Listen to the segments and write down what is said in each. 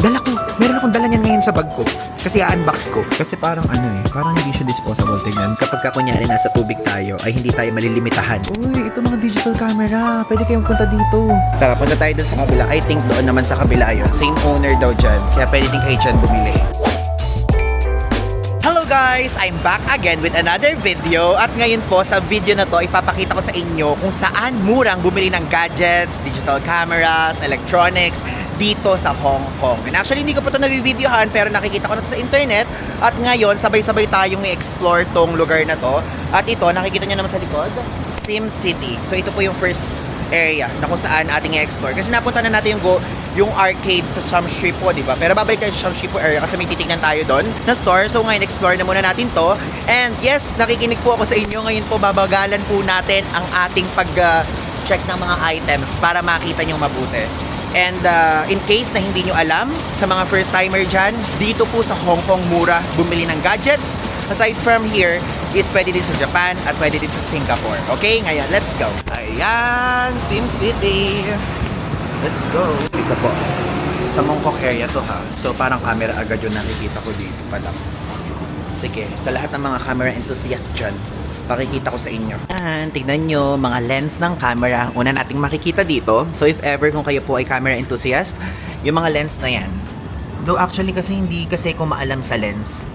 Dala ko. Meron akong dala niyan ngayon sa bag ko. Kasi unbox ko. Kasi parang parang hindi siya disposable. Tignan, kapag kunyari nasa tubig tayo, ay hindi tayo malilimitahan. Uy, ito mga digital camera. Pwede kayong punta dito. Tara, punta tayo dun sa kabila. I think doon naman sa kabila yun. Same owner daw dyan. Kaya pwede din kayo dyan bumili. Hello guys! I'm back again with another video. At ngayon po sa video na to, ipapakita ko sa inyo kung saan murang bumili ng gadgets, digital cameras, electronics dito sa Hong Kong. And actually, hindi ko po ito nag-videohan pero nakikita ko na ito sa internet. At ngayon, sabay-sabay tayong i-explore tong lugar na to. At ito, nakikita nyo naman sa likod, Sim City. So ito po yung first area na kung saan ating i-explore. Kasi napunta na natin yung arcade sa Shamshi po, di ba? Pero babalik tayo sa Shamshi po area kasi may titignan tayo doon na store. So ngayon, explore na muna natin to. And yes, nakikinig po ako sa inyo. Ngayon po, babagalan po natin ang ating pag-check ng mga items para makita nyo mabuti. And in case na hindi nyo alam, sa mga first timer dyan, dito po sa Hong Kong mura bumili ng gadgets. Aside from here, is pwede din sa Japan at pwede din sa Singapore. Okay, ngayon, let's go. Ayan, Sim City. Let's go. Dito po. Sa Mongkok area to ha. So parang camera agad yung nakikita ko dito pa lang. Sige, sa lahat ng mga camera enthusiast dyan, pakikita ko sa inyo. And tignan nyo, mga lens ng camera. Una nating makikita dito. So if ever kung kayo po ay camera enthusiast, yung mga lens na yan. Though actually kasi hindi kasi ko maalam sa lens.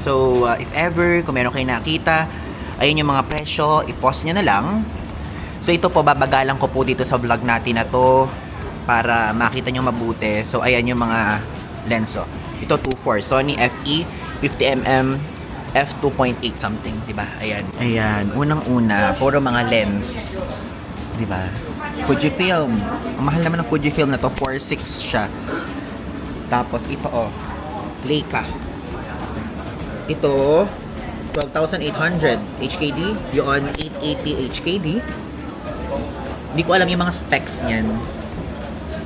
So if ever, kung meron kayo nakita, ayun yung mga presyo, i-post nyo na lang. So ito po, babagalan ko po dito sa vlog natin na to para makita nyo mabuti. So ayan yung mga lens. Oh. Ito 2.4, Sony FE 50mm f2.8 something, diba? Ayan. Ayan, unang-una, puro mga lens. Diba? Fujifilm. Ang mahal naman ng Fujifilm na to, 4.6 siya. Tapos ito oh, Leica. Ito 12,800 HKD, yun 880 HKD. Hindi ko alam yung mga specs niyan.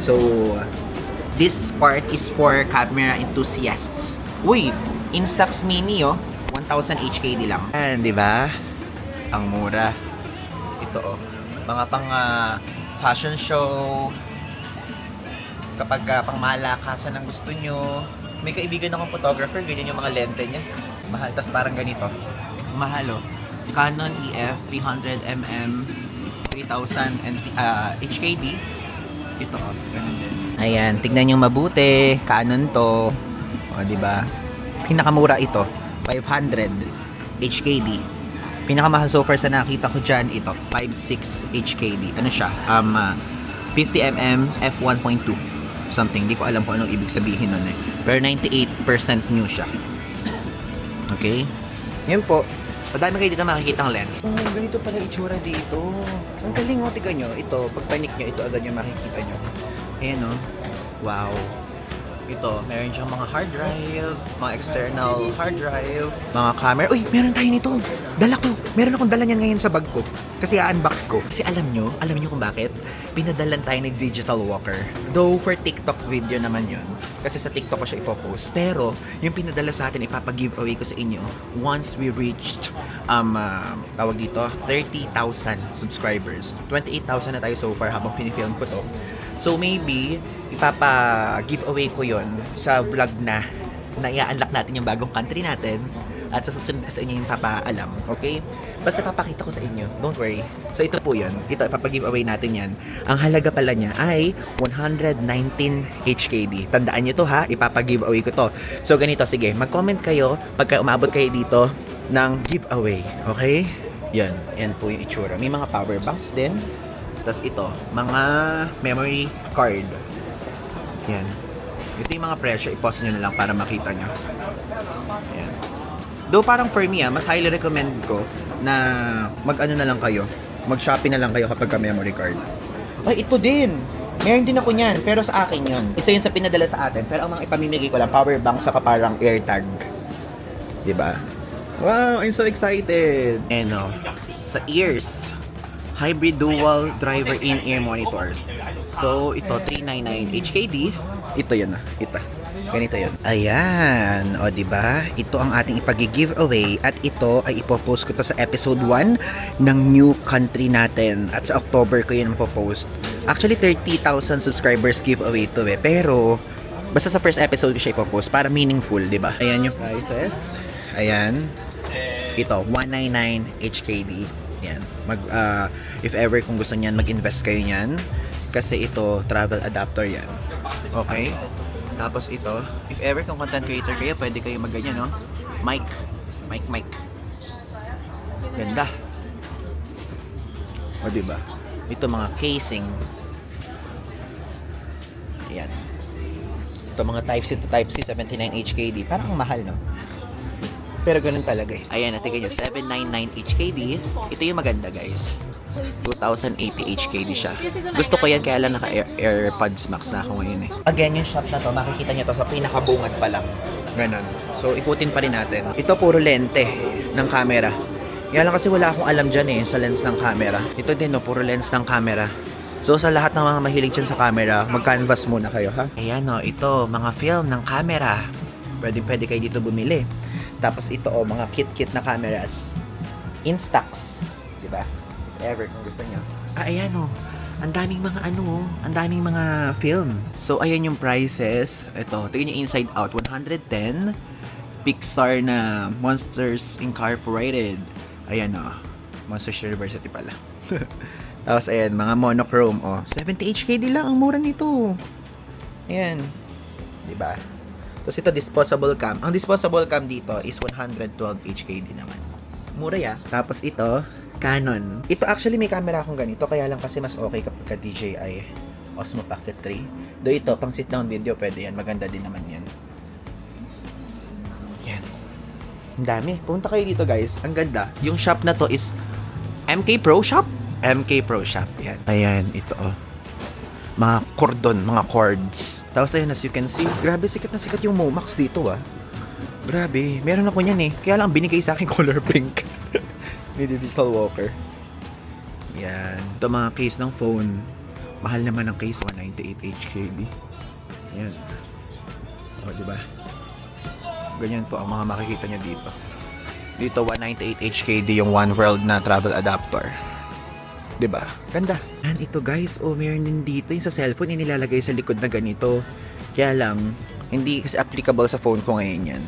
So, this part is for camera enthusiasts. Uy, Instax Mini oh, 1,000 HKD lang. And, di ba? Ang mura. Ito oh, mga pang fashion show. Kapag pang malakasan ang gusto nyo. May kaibigan akong photographer, ganyan yung mga lente niya. Mahal, tas parang ganito. Mahal oh. Canon EF 300mm 3,000 HKD. Ito oh, ganun din. Ayan, tignan nyo mabuti. Canon to. O, diba? Pinakamura ito, 500 HKD. Pinakamahal so far sa nakita ko dyan, ito, 5.6 HKD. Ano siya? 50mm f1.2 something. Hindi ko alam kung anong ibig sabihin nun eh. Pero 98% new siya. Okay? Yan po. Madami kayo dito makikita ang lens. Oh, ganito pala itsura dito. Ang galing o, tiga nyo. Ito, pag panik nyo, ito agad yung makikita nyo. Ayan o. Wow. Ito, meron siyang mga hard drive, mga external hard drive, mga camera. Uy, meron tayo nito. Dala ko. Meron akong dala niyan ngayon sa bag ko. Kasi unbox ko. Kasi alam nyo kung bakit? Pinadalan tayo ni Digital Walker. Though for TikTok video naman yun. Kasi sa TikTok ko siya ipopost. Pero, yung pinadala sa atin, ipapag-giveaway ko sa inyo once we reached, tawag dito, 30,000 subscribers. 28,000 na tayo so far habang pinifilm ko to. So maybe, ipapa-giveaway ko yon sa vlog na i-unlock natin yung bagong country natin at sa susunod sa inyo yung papaalam, okay? Basta papakita ko sa inyo, don't worry. So ito po yun, ito ipapa-giveaway natin yan. Ang halaga pala niya ay 119 HKD. Tandaan nyo to ha, ipapa-giveaway ko to. So ganito, sige, mag-comment kayo pagka umabot kayo dito ng giveaway, okay? Yan po yung itsura. May mga power banks din. Tapos ito, mga memory card. Yan. Ito yung mga presyo, i-post nyo na lang para makita nyo. Yan. Though parang for me, mas highly recommend ko na mag-ano na lang kayo. Mag-Shopee na lang kayo kapag ka memory card. Ay, ito din! Meron din ako niyan, pero sa akin yun. Isa yun sa pinadala sa atin, pero ang mga ipamimigay ko lang, power bank saka parang AirTag. Diba? Wow, I'm so excited! And sa ears, hybrid dual driver in-ear monitors. So, ito, 399 HKD. Ito yun na. Ito. Ganito yun. Ayan. O, diba? Ito ang ating ipag-giveaway. At ito ay ipopost ko to sa episode 1 ng new country natin. At sa October ko yun mapopost. Actually, 30,000 subscribers giveaway to eh. Pero, Basta sa first episode ko siya ipopost para meaningful, di ba? Ayan yung prices. Ayan. Ito, 199 HKD. Yan. If ever kung gusto niyan, mag-invest kayo niyan. Kasi ito, travel adapter yan. Okay? Tapos ito, if ever kung content creator kayo, pwede kayo mag-ganyan, no? Mic. Ganda. O, diba? Ito mga casing. Ayan. Ito mga Type-C to Type-C, 79 HKD. Parang ang mahal, no? Pero ganun talaga eh. Ayan, natigyan nyo, 799 HKD. Ito yung maganda, guys. 2080 HKD siya. Gusto ko yan, kaya lang naka-AirPods Max na ako ngayon eh. Again, yung shop na to, makikita nyo to sa pinakabungad pa lang. Ganun. So, ikutin pa rin natin. Ito puro lente ng camera. Kaya lang kasi wala akong alam dyan eh, sa lens ng camera. Ito din, no, puro lens ng camera. So, sa lahat ng mga mahilig dyan sa camera, mag-canvas muna kayo, ha? Ayan, no, ito, mga film ng camera. Pwede kayo dito bumili. Tapos ito, mga kit-kit na cameras. Instax. Diba? If ever, kung gusto nyo. Ayan, oh. Ang daming mga film. So, ayan yung prices. Ito, tingnan nyo inside out. 110. Pixar na Monsters Incorporated. Ayan, oh. Monsters University pala. Tapos, ayan, mga monochrome, oh. 70 HKD lang. Ang mura nito. Ayan. Diba? Tapos ito, disposable cam. Ang disposable cam dito is 112 HKD naman. Mura ya. Tapos ito, Canon. Ito actually may camera akong ganito, kaya lang kasi mas okay kapag ka DJI Osmo Pocket 3. Do ito, pang sit down video, pwede yan. Maganda din naman yan. Yan. Ang dami. Punta kayo dito guys. Ang ganda. Yung shop na to is MK Pro Shop? MK Pro Shop. Yan. Ayan, ito oh. Mga cordon, mga cords. Tapos ayun, as you can see, grabe sikat na sikat yung Momax dito ah. Grabe, meron ako niyan eh. Kaya lang binigay sa akin color pink. Ni Digital Walker. Yan. Ito mga case ng phone. Mahal naman ang case, 198 HKD. Yan. O, diba? Ganyan po ang mga makikita nyo dito. Dito, 198 HKD yung One World na travel adapter. Diba? Ganda. And ito guys, meron din dito yung sa cellphone yung nilalagay sa likod na ganito. Kaya lang, hindi kasi applicable sa phone ko ngayon yan.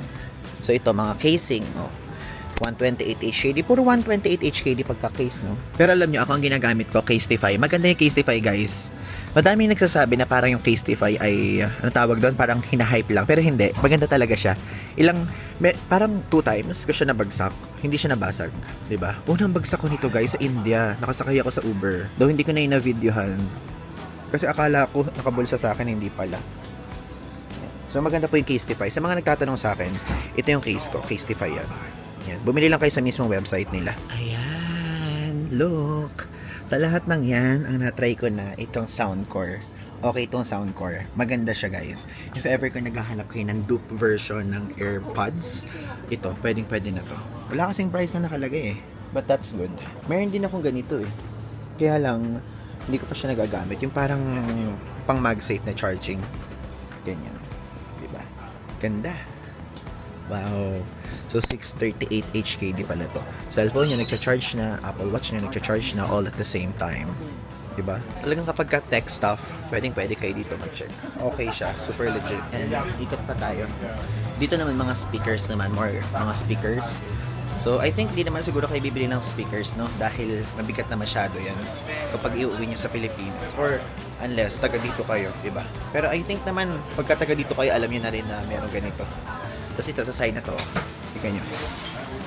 So ito, mga casing, 128 HKD. Puro 128 HKD pagka-case, no? Pero alam nyo, ako ang ginagamit ko, Casetify. Maganda yung Casetify, guys. Madami nagsasabi na parang yung Casetify ay, ano tawag doon, parang hinahype lang. Pero hindi, maganda talaga siya. Parang 2 times ko siya nabagsak. Hindi siya nabasag, 'di ba? Unang bagsak ko nito guys sa India. Nakasakay ako sa Uber. Though hindi ko na videohan. Kasi akala ko nakabulsa sa akin, hindi pala. So maganda po yung Casetify. Sa mga nagtatanong sa akin, ito yung case ko, Casetify yan. Yan. Bumili lang kayo sa mismong website nila. Ayan, look. Sa lahat ng yan, ang na-try ko na itong Soundcore. Okay itong Soundcore. Maganda siya guys. If ever kung naghahanap kayo ng dupe version ng AirPods, ito, pwede na to. Wala kasing price na nakalagay eh. But that's good. Meron din akong ganito eh. Kaya lang, hindi ko pa siya nagagamit. Yung parang pang MagSafe na charging. Ganyan. Diba? Ganda. Wow. So, 638 HKD pala to. Cellphone niya nagcha-charge na, Apple Watch niya nagcha-charge na all at the same time. Diba? Talagang kapag ka tech stuff, pwede kayo dito mag-check. Okay siya. Super legit. And ikot pa tayo. Dito naman mga speakers naman. More mga speakers. So, I think di naman siguro kayo bibili ng speakers, no? Dahil mabigat na masyado yan kapag iuwi nyo sa Pilipinas. Or unless taga dito kayo, diba? Pero I think naman, pagka taga dito kayo, alam nyo na rin na meron ganito. Tapos ito sa side na to, tignan nyo.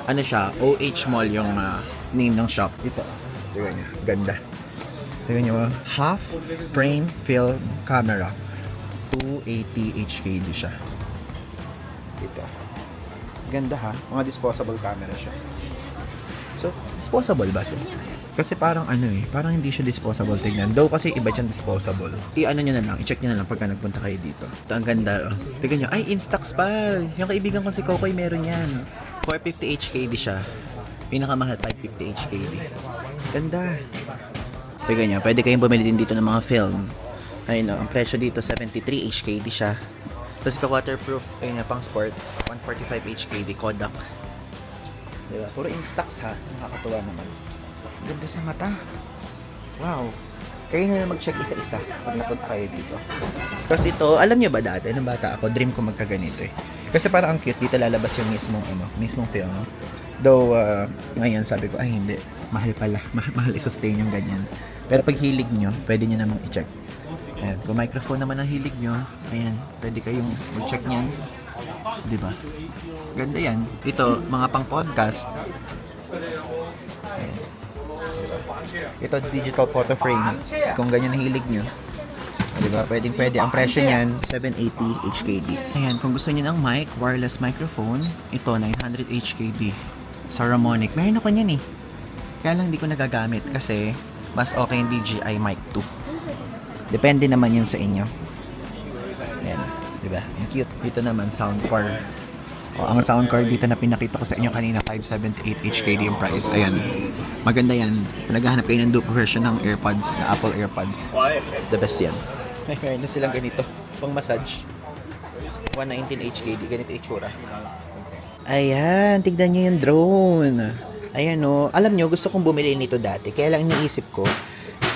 Ano siya? OH Mall yung name ng shop. Ito. Tignan nyo. Ganda. Tignan nyo. Half frame film camera. 280 HKD siya. Ito. Ganda ha. Mga disposable camera siya. So, disposable ba ito? Kasi parang parang hindi siya disposable tignan. Though kasi iba dyan disposable. I-ano nyo na lang, i-check nyo na lang pagka nagpunta kayo dito. Ito ang ganda. Tignan nyo, ay Instax pal! Yung kaibigan ko si Kokoy meron yan. 450 HKD siya. Pinakamahal 550 HKD. Ganda. Tignan nyo, pwede kayong bumili din dito ng mga film. Ayun ang presyo dito 73 HKD siya. Tapos ito waterproof, ayun pang sport. 145 HKD Kodak. Diba? Puro Instax ha. Nakakatuwa naman. Ganda sa mata. Wow. Kayo na lang mag-check isa-isa pag napunta kayo dito. Kasi ito, alam nyo ba dati, nung bata ako, dream ko magkaganito eh. Kasi parang ang cute, dito lalabas yung mismong film. Though, ngayon sabi ko, ay hindi, mahal pala. Mahal i-sustain yung ganyan. Pero pag hilig nyo, pwede nyo namang i-check. Ayan, kung microphone naman ang hilig nyo, ayan, pwede kayong mag-check nyan. Diba? Ganda yan. Ito, mga pang podcast. Ayan. Ito, digital photo frame. Kung ganyan ang hilig nyo. Diba? Pwedeng pwede. Ang presyo niyan, 780 HKD. Ayan, kung gusto niyo ng mic, wireless microphone, ito, 900 HKD. Saramonic. Meron ako niyan eh. Kaya lang hindi ko nagagamit kasi mas okay yung DJI Mic 2. Depende naman yun sa inyo. Ayan. Diba? Ang cute. Dito naman, soundbar. Ang soundbar dito na pinakita ko sa inyo kanina, 578 HKD yung price. Ayan. Maganda yan. Naghahanap kayo ng dupe version ng AirPods, na Apple AirPods. The best yan. May meron na silang ganito. Pang massage. 119 HKD. Ganito itsura. Ayan. Tignan nyo yung drone. Ayan o. Alam nyo, gusto kong bumili nito dati. Kaya lang iniisip ko.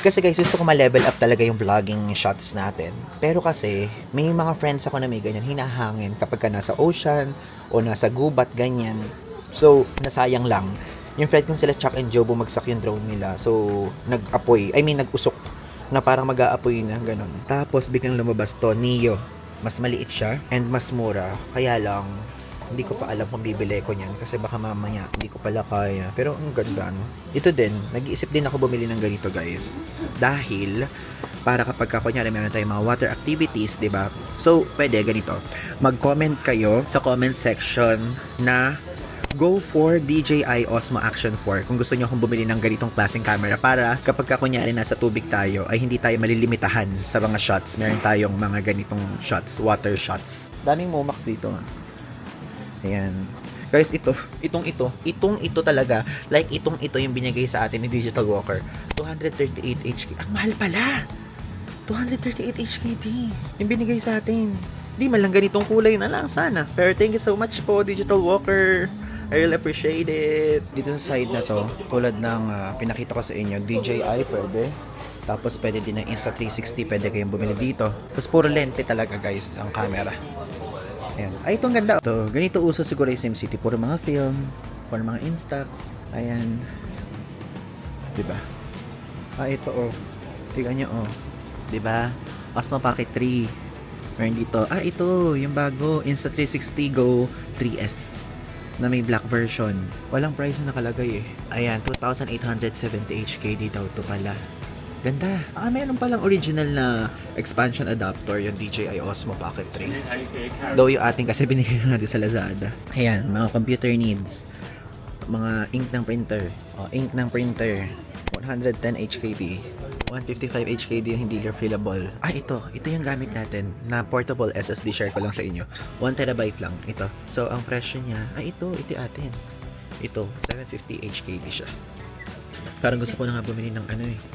Kasi guys, gusto ko ma-level up talaga yung vlogging shots natin. Pero kasi, may mga friends ako na may ganyan, hinahangin kapag ka nasa ocean o nasa gubat, ganyan. So, nasayang lang. Yung friend kong sila Chuck and Joe, bumagsak yung drone nila. So, nag-usok na parang mag-aapoy na, ganun. Tapos, biglang lumabas to, Neo. Mas maliit siya and mas mura. Kaya lang, hindi ko pa alam kung bibili ko niyan kasi baka mamaya hindi ko pala kaya. Pero ang ganda, no? Ito din, nag-iisip din ako bumili ng ganito, guys. Dahil, para kapag kunyari meron tayong mga water activities, di ba? So, pwede ganito. Mag-comment kayo sa comment section na go for DJI Osmo Action 4 kung gusto nyo akong bumili ng ganitong klaseng camera para kapag kunyari nasa tubig tayo ay hindi tayo malilimitahan sa mga shots. Meron tayong mga ganitong shots, water shots. Daming Momax dito. Ayan. Guys, ito talaga, like ito yung binigay sa atin ni Digital Walker. 238 HKD. Ang mahal pala! 238 HKD. Yung binigay sa atin. Di man lang ganitong kulay na lang sana. Pero thank you so much po, Digital Walker. I really appreciate it. Dito sa side na to, tulad ng pinakita ko sa inyo, DJI pwede. Tapos pwede din ng Insta360, pwede kayong bumili dito. Tapos puro lente talaga guys, ang camera. Ayan. Ay, itong ganda. Ito, ganito uso siguro yung SimCity. Puro mga film, puro mga Instax. Ayan. Diba? Ito oh. Tignan nyo oh. Diba? Osmo Pocket 3. Meron dito. Ito, yung bago. Insta360 Go 3S. Na may black version. Walang price na nakalagay eh. Ayan, 2,870 HKD daw to pala. Ganda. Meron palang original na expansion adapter yung DJI Osmo Pocket 3. Though yung ating kasi binigay natin sa Lazada. Ayan, mga computer needs. Mga ink ng printer. Ink ng printer. 110 HKD. 155 HKD yung hindi refillable. Ito yung gamit natin na portable SSD. Share ko lang sa inyo. 1TB lang ito. So, ang presyo niya, ito atin. Ito, 750 HKD siya. Parang gusto ko na nga bumili ng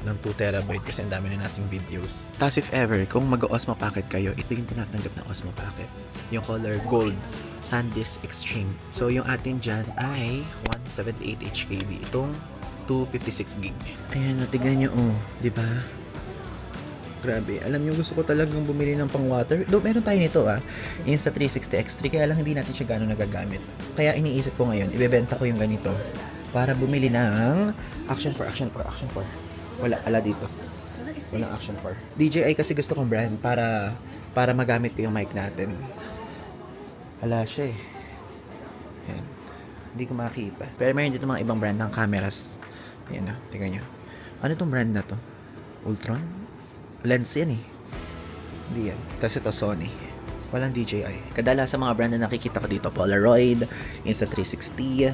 ng 2TB kasi ang dami na nating videos. Tapos if ever, kung mag-Osmo Pocket kayo, ito yung tinatanggap ng Osmo Pocket. Yung color gold, SanDisk Extreme. So yung atin dyan ay 178 HKD. Itong 256 gig. Ayan, natignan nyo di ba? Grabe. Alam nyo, gusto ko talagang bumili ng pang water. Though meron tayo nito Insta360 X3, kaya lang hindi natin siya gano'ng nagagamit. Kaya iniisip ko ngayon, ibebenta ko yung ganito para bumili ng Action 4. Wala dito. Walang Action 4. DJI kasi gusto kong brand para magamit ko yung mic natin. Wala siya eh. Ayan. Hindi ko makita. Pero meron dito mga ibang brand ng cameras. Ayan tingnan nyo. Ano tong brand na to? Ultron? Lens yan eh. Hindi yan. Tapos ito Sony. Walang DJI. Kadalasan sa mga brand na nakikita ko dito, Polaroid, Insta360,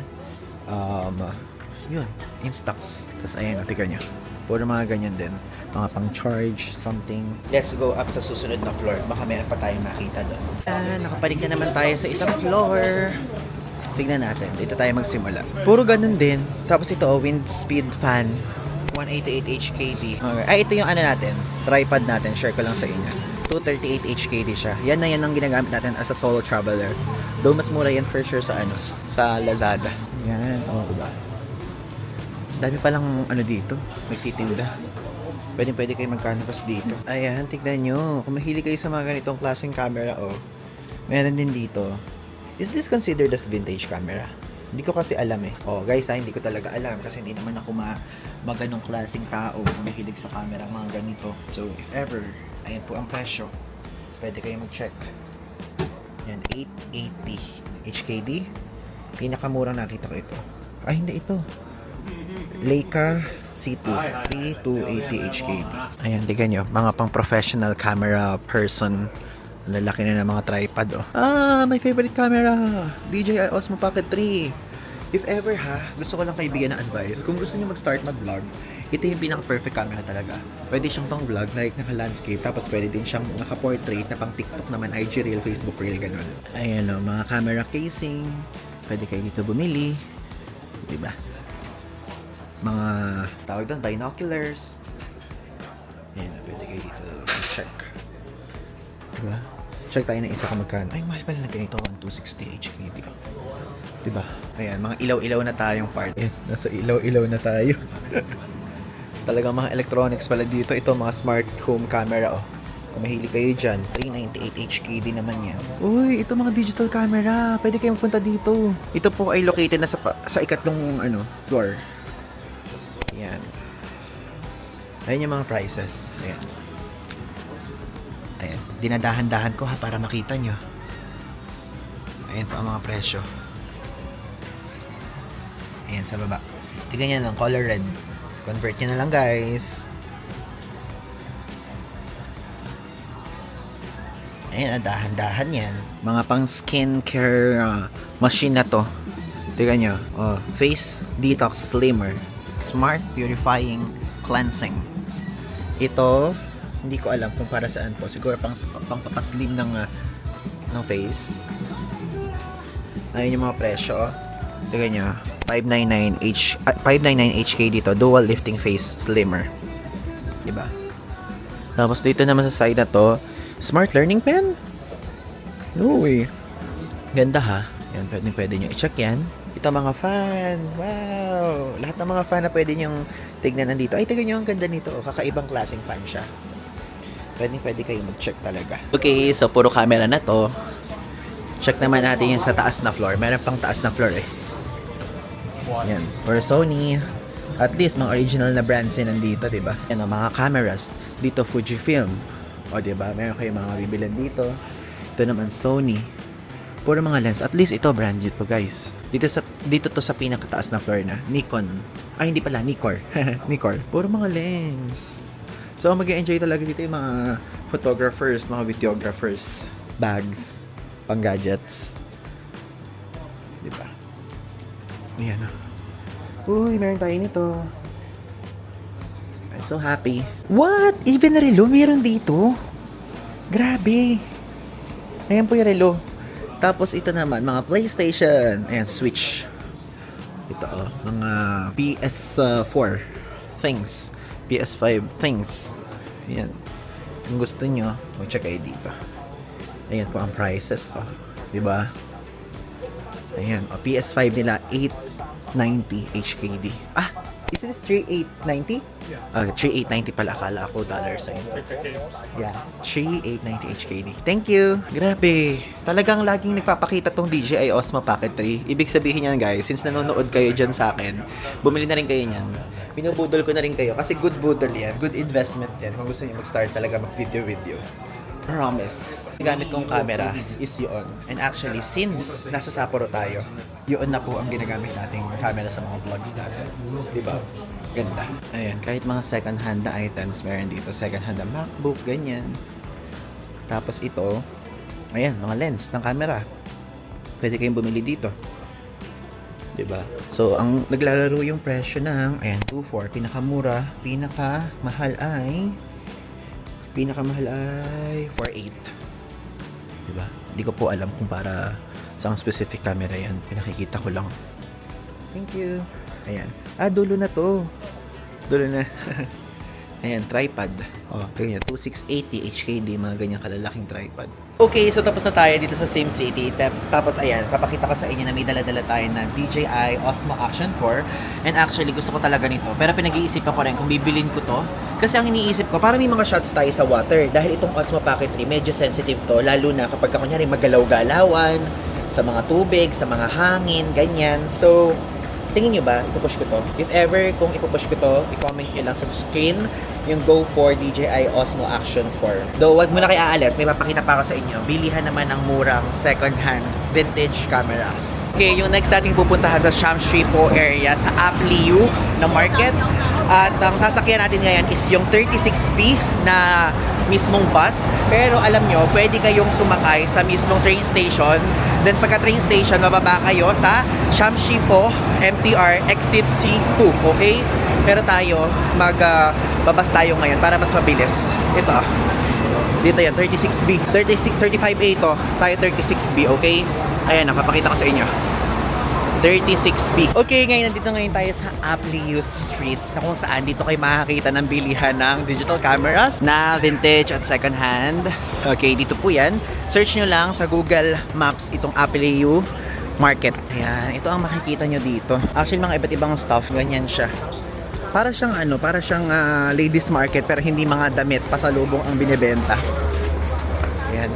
yun, Instax. Tapos ayan, tignan nyo. Puro mga ganyan din. Mga pang-charge, something. Let's go up sa susunod na floor. Baka meron pa tayong makita doon. Nakapalig na naman tayo sa isang floor. Tignan natin. Dito tayo magsimula. Puro ganun din. Tapos ito, wind speed fan. 188 HKD. Okay. Ito yung natin. Tripod natin. Share ko lang sa inyo. 238 HKD siya. Yan ang ginagamit natin as a solo traveler. Though mas mura yan for sure sa sa Lazada. Yan. Diba? Dami palang dito. Nagtitinda. Pwede kayo mag-canvas dito. Ayan, tignan nyo. Kung mahilig kayo sa mga ganitong klaseng camera, oh. Meron din dito. Is this considered as vintage camera? Hindi ko kasi alam eh. Oh, guys, hindi ko talaga alam kasi hindi naman ako maganong klaseng tao kung mahilig sa camera, mga ganito. So, if ever, ayan po ang presyo. Pwede kayo mag-check. Yan, 880 HKD. Pinakamurang nakita ko ito. Ay, hindi ito. Leica C2 3280 HKD. Ayan, tignan nyo. Mga pang professional camera person. Lalaki na ng mga tripod, oh. My favorite camera. DJI Osmo Pocket 3. If ever gusto ko lang kayo bigyan ng advice. Kung gusto niyo mag-start mag-vlog, ito yung pinaka-perfect camera talaga. Pwede siyang pang vlog, like naka-landscape, tapos pwede din siyang naka-portrait na pang TikTok naman, IG Reel, Facebook Reel, ganun. Ayan, oh, mga camera casing. Pwede kayo dito bumili. Diba? Mga tawag doon, binoculars. Ayan, pwede kayo dito check. Diba? Check tayo ng isa kung magkano. Ay, mahal pala na ganito. 1260 HKD. Diba? Ayan, mga ilaw-ilaw na tayong part. Ayan, nasa ilaw-ilaw na tayo. Talagang mga electronics pala dito. Ito, mga smart home camera, oh. Kung mahilig kayo dyan, 398 HKD naman yan. Uy, ito mga digital camera. Pwede kayong punta dito. Ito po ay located na sa ikatlong floor. Ayan. Ayan yung mga prices. Ayan. Ayan. Dinadahan-dahan ko para makita nyo. Ayan po ang mga presyo. Ayan sa baba. Tignan nyo lang, color red. Convert nyo na lang, guys. Ayan, dahan-dahan yan. Mga pang skincare machine na to. Tignan nyo. Oh, face detox slimmer. Smart purifying cleansing. Ito, hindi ko alam kung para saan to. Siguro pang papaslim ng face. Ayun yung mga presyo. Tignan nyo. 599 HK dito. Dual lifting face slimmer. Diba? Tapos dito naman sa side na to, smart learning pen. No way. Ganda ha. Yan, pwede nyo i-check yan. Ito mga fan. Wow. Lahat ng mga fan na pwede nyong tignan nandito. Ay, tignan nyo ang ganda nito. Kakaibang klaseng fan siya. Pwede kayo mag-check talaga. Okay, so puro camera na to. Check naman natin yung sa taas na floor. Meron pang taas na floor eh. Yan. For Sony. At least, mga original na brands yun nandito, diba? Yan o, mga cameras. Dito, Fujifilm. O, diba? Meron kayo mga bibilan dito. Ito naman, Sony. Puro mga lens. At least, ito, branded po, guys. Dito to sa pinakataas na floor na. Nikon. Ay, hindi pala. Nikkor. Nikkor. Puro mga lens. So, mag-enjoy talaga dito yung mga photographers, mga videographers. Bags. Pang-gadgets. Diba? Ayan o. Uy, meron tayo nito. I'm so happy. What? Even relo meron dito? Grabe. Ayan po yung relo. Tapos ito naman, mga PlayStation. Ayan, Switch. Ito oh, mga PS4 things. PS5 things. Ayan. Kung gusto nyo, mag-check kayo dito. Ayan po ang prices. Oh. Diba? Ayan. Oh, PS5 nila, 890 HKD. Ah! Is this 3890? Yeah. 3890 pala. Akala ako dollar sign. Yeah. 3890 HKD. Thank you. Grabe. Talagang laging nagpapakita tong DJI Osmo Pocket 3. Ibig sabihin yan guys, since nanonood kayo dyan sa akin, bumili na rin kayo niyan. Binubudol ko na rin kayo kasi good budol yan. Good investment yan. Kung gusto niyo mag-start talaga mag-video. Promise. Gamit kong camera is yun. And actually, since nasa Sapporo tayo, yun na po ang ginagamit nating camera sa mga vlogs natin. Diba? Ganda. Ayan, kahit mga second hand na items, meron dito. Second hand na MacBook, ganyan. Tapos ito, ayan, mga lens ng camera. Pwede kayong bumili dito. Diba? So, ang naglalaro yung presyo ng, ayan, 2.4. Pinakamura, pinakamahal ay 4.8. Diba? Hindi ko po alam kung para sa specific camera yan. Pinakikita ko lang. Thank you. Ayan. Dulo na to. Dulo na. Ayan, tripod. Oh, ganyan. 2680 HKD, mga ganyan kalalaking tripod. Okay, so tapos na tayo dito sa SimCity. Tapos ayan, papakita ko sa inyo na may dala-dala tayo na DJI Osmo Action 4. And actually, gusto ko talaga nito. Pero pinag-iisipan ko rin kung bibilin ko to. Kasi ang iniisip ko, para may mga shots tayo sa water. Dahil itong Osmo Pocket 3, medyo sensitive to. Lalo na kapag kunyari magalaw-galawan, sa mga tubig, sa mga hangin, ganyan. So, tingin nyo ba, ipupush ko to? If ever, kung ipupush ko to, i-comment nyo lang sa screen yung Go for DJI Osmo Action 4. Though, wag mo na kayo aalis, may papakita pa ako sa inyo. Bilihan naman ng murang second-hand vintage cameras. Okay, yung next nating pupuntahan sa Shamshipo area, sa Apliu na market. At ang sasakyan natin ngayon is yung 36B na mismong bus. Pero alam nyo, pwede kayong sumakay sa mismong train station. Then pagka train station, mababa kayo sa Shamshipo MTR Exit C2. Okay? Pero tayo, babas tayo ngayon para mas mabilis. Ito. Dito yan, 36B. 35A ito. Tayo 36B, okay? Ayan, napapakita ko sa inyo. 36B. Okay, nandito tayo sa Apliu Street na kung saan dito kayo makakita ng bilihan ng digital cameras na vintage at second hand. Okay, dito po yan. Search nyo lang sa Google Maps itong Apliu Market. Ayan, ito ang makikita nyo dito. Actually, mga iba't ibang stuff, ganyan siya. Para siyang ladies market pero hindi mga damit, pasalubong ang binebenta. Ayan.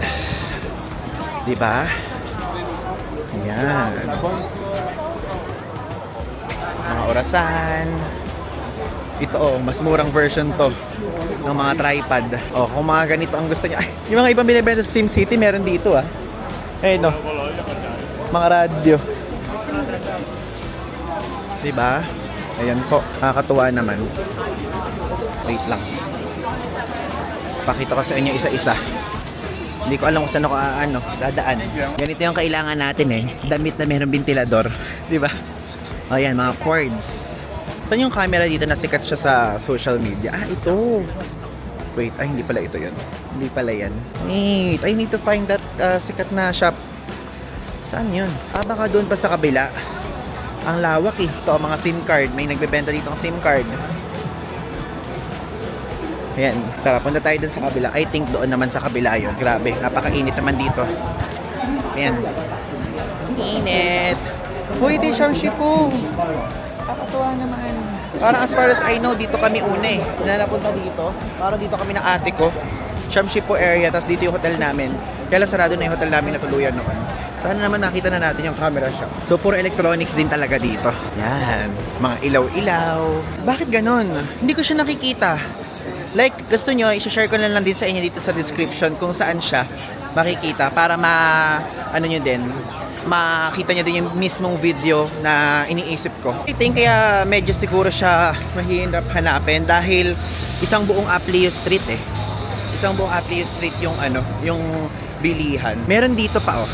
Diba? Ayan. Mga orasan. Ito mas murang version to ng mga tripod. Kung mga ganito ang gusto niyo. Ay, yung mga ibang binibenta sa SimCity meron dito Ayun mga radyo. Diba? Ayan po, nakakatuwa naman. Wait lang. Pakita ko sa inyo isa-isa. Hindi ko alam kung saan ako dadaan. Ganito yung kailangan natin damit na mayroong ventilador. Diba? Ayan, mga cords. Saan yung camera dito na sikat siya sa social media? Ito. Wait, hindi pala ito yun. Hindi pala yan. Wait, I need to find that sikat na shop. Saan yun? Baka doon pa sa kabila. Ang lawak Ito ang mga SIM card. May nagbebenta dito ng SIM card. Ayan, tara, punta tayo dun sa kabila. I think doon naman sa kabila yun. Grabe, napakainit naman dito. Ayan. Init. Hoy, di Shamshipo. Kakatuwa naman. Parang as far as I know, dito kami una na napunta dito. Parang dito kami ng ate ko. Shamshipo area, tapos dito yung hotel namin. Kaya lang sarado na yung hotel namin na tuluyan noon. Sana naman nakita na natin yung camera shop. So, puro electronics din talaga dito. Yan. Mga ilaw-ilaw. Bakit ganon? Hindi ko siya nakikita. Like, gusto nyo, i-share ko na lang din sa inyo dito sa description kung saan siya makikita para makita nyo din yung mismong video na iniisip ko. I think kaya medyo siguro siya mahirap hanapin dahil isang buong Apliu Street Isang buong Apliu Street yung bilihan. Meron dito pa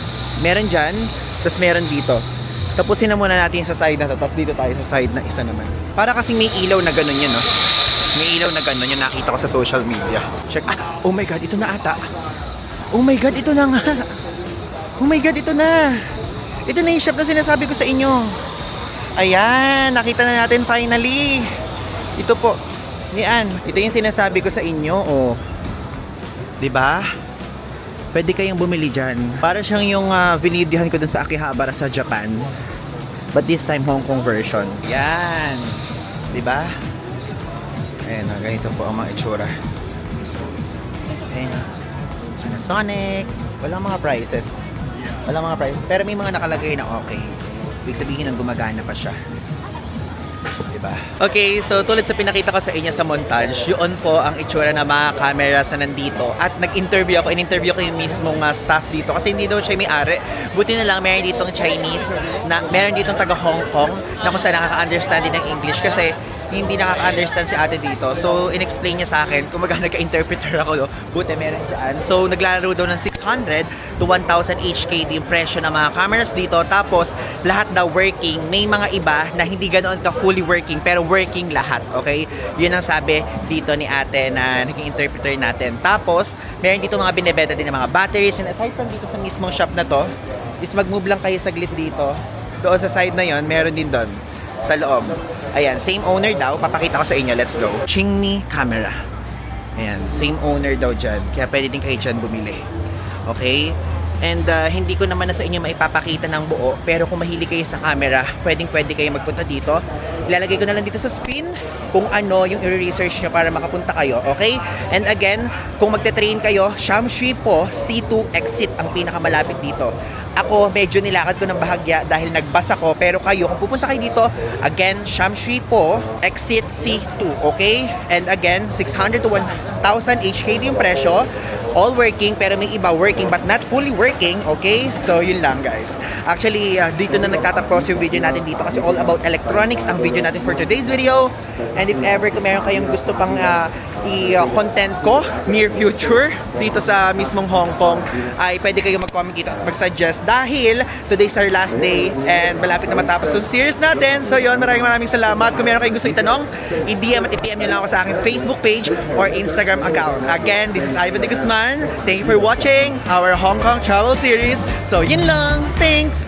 Meron dyan, tapos meron dito. Tapusin na muna natin sa side na to, tapos dito tayo sa side na isa naman. Para kasing may ilaw na ganun yun, May ilaw na ganun yung nakita ko sa social media. Check. Oh my God, ito na ata. Oh my God, ito na nga. Oh my God, ito na. Ito na yung shop na sinasabi ko sa inyo. Ayan, nakita na natin finally. Ito po. Yan. Ito yung sinasabi ko sa inyo, Diba? Pwede kayong bumili dyan. Para siyang yung vinidyohan ko dun sa Akihabara sa Japan. But this time, Hong Kong version. Yan. Diba? Ayan, ganito po ang mga itsura. Ayan. Panasonic. Walang mga prices. Walang mga prices. Pero may mga nakalagay na okay. Ibig sabihin ng gumagana pa siya. Diba? Okay, so tulad sa pinakita ko sa inyo sa montage, yun po ang itsura ng mga cameras na nandito. At in-interview ko yung mismong staff dito kasi hindi daw siya may-ari. Buti na lang meron ditong Chinese, meron ditong taga Hong Kong na kung saan nakaka-understand din ng English kasi hindi nakaka-understand si ate dito. So, in-explain niya sa akin, kumaga nagka-interpreter ako, buti meron dyan. So, naglalaro daw ng 600 to 1,000 HKD yung presyo ng mga cameras dito. Tapos, lahat daw working. May mga iba na hindi ganoon ka fully working, pero working lahat, okay? Yun ang sabi dito ni ate na naging interpreter natin. Tapos, meron dito mga binibenta din ng mga batteries. And aside from dito sa mismong shop na to, is mag-move lang kayo saglit dito. Doon sa side na yon, meron din doon sa loob. Ayan, same owner daw. Papakita ko sa inyo. Let's go. Chingmi camera. Ayan, same owner daw dyan. Kaya pwede din kayo dyan bumili. Okay? And hindi ko naman na sa inyo maipapakita ng buo. Pero kung mahilig kayo sa camera, pwede kayo magpunta dito. Ilalagay ko na lang dito sa screen kung ano yung i-research nyo para makapunta kayo. Okay? And again, kung magte-train kayo, Shamshui po, C2 exit ang pinakamalapit dito. Ako, medyo nilakad ko ng bahagya dahil nagbas ako. Pero kayo, kung pupunta kayo dito, again, Shamshui po, exit C2. Okay? And again, 600 to 1,000 HKD yung presyo. All working, pero may iba working but not fully working. Okay? So, yun lang guys. Actually, dito na nagtatapos yung video natin dito kasi all about electronics ang video natin for today's video. And if ever kung meron kayong gusto pang i-content ko near future dito sa mismong Hong Kong, ay pwede kayo mag-comment dito at mag-suggest dahil today's our last day and malapit na matapos yung series natin. So yun, maraming salamat. Kung meron kayong gusto itanong, i-DM at i-PM nyo lang ako sa aking Facebook page or Instagram account. Again, this is Ivan de Guzman. Thank you for watching our Hong Kong travel series. So yun lang. Thanks!